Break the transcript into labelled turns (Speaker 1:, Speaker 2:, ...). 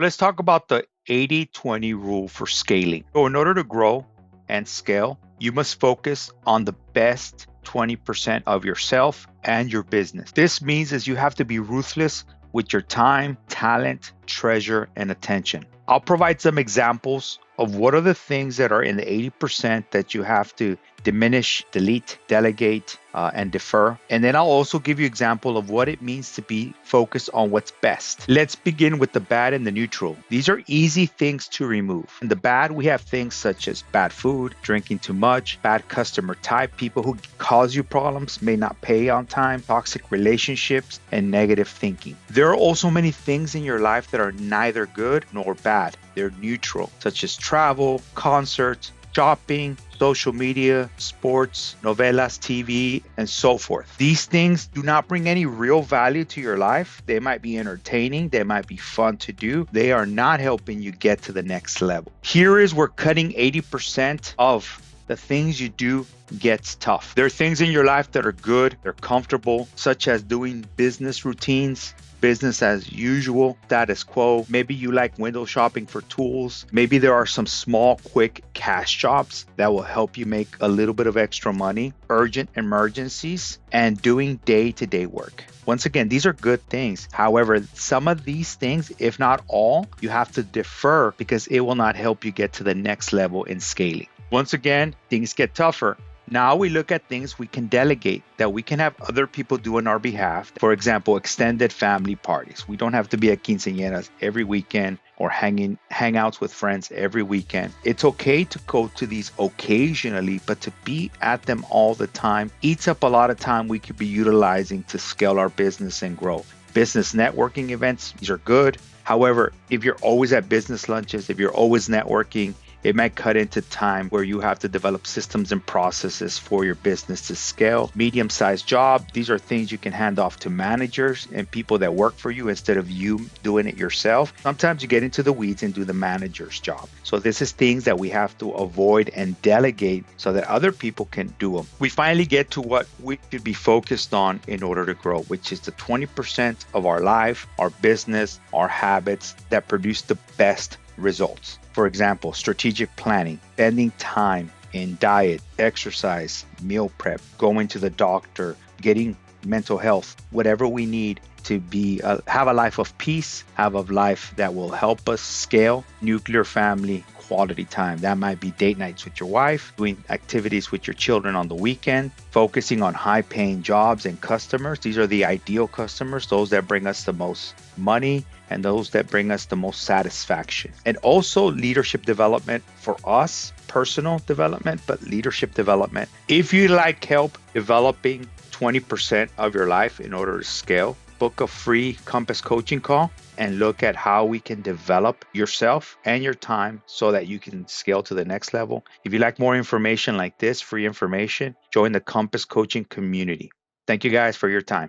Speaker 1: Let's talk about the 80-20 rule for scaling. So, in order to grow and scale, you must focus on the best 20% of yourself and your business. This means is you have to be ruthless with your time, talent, treasure, and attention. I'll provide some examples of what are the things that are in the 80% that you have to diminish, delete, delegate, and defer. And then I'll also give you example of what it means to be focused on what's best. Let's begin with the bad and the neutral. These are easy things to remove. In the bad, we have things such as bad food, drinking too much, bad customer type, people who cause you problems, may not pay on time, toxic relationships, and negative thinking. There are also many things in your life that are neither good nor bad. They're neutral, such as travel, concerts, shopping, social media, sports, novelas, TV, and so forth. These things do not bring any real value to your life. They might be entertaining, they might be fun to do. They are not helping you get to the next level. Here is where cutting 80% of the things you do gets tough. There are things in your life that are good, they're comfortable, such as doing business routines, business as usual, status quo. Maybe you like window shopping for tools. Maybe there are some small, quick cash jobs that will help you make a little bit of extra money, urgent emergencies, and doing day to day work. Once again, these are good things. However, some of these things, if not all, you have to defer because it will not help you get to the next level in scaling. Once again, things get tougher. Now we look at things we can delegate that we can have other people do on our behalf. For example, extended family parties. We don't have to be at quinceañeras every weekend or hangouts with friends every weekend. It's okay to go to these occasionally, but to be at them all the time eats up a lot of time we could be utilizing to scale our business and grow. Business networking events, these are good. However, if you're always at business lunches, if you're always networking, it might cut into time where you have to develop systems and processes for your business to scale. Medium-sized job, these are things you can hand off to managers and people that work for you instead of you doing it yourself. Sometimes you get into the weeds and do the manager's job. So this is things that we have to avoid and delegate so that other people can do them. We finally get to what we should be focused on in order to grow, which is the 20% of our life, our business, our habits that produce the best results. For example, strategic planning, spending time in diet, exercise, meal prep, going to the doctor, getting mental health, whatever we need to be have a life of peace, have a life that will help us scale, nuclear family, quality time. That might be date nights with your wife, doing activities with your children on the weekend, focusing on high paying jobs and customers. These are the ideal customers, those that bring us the most money and those that bring us the most satisfaction. And also leadership development for us, personal development, but leadership development. If you like help developing 20% of your life in order to scale, book a free Compass coaching call and look at how we can develop yourself and your time so that you can scale to the next level. If you like more information like this, free information, join the Compass coaching community. Thank you guys for your time.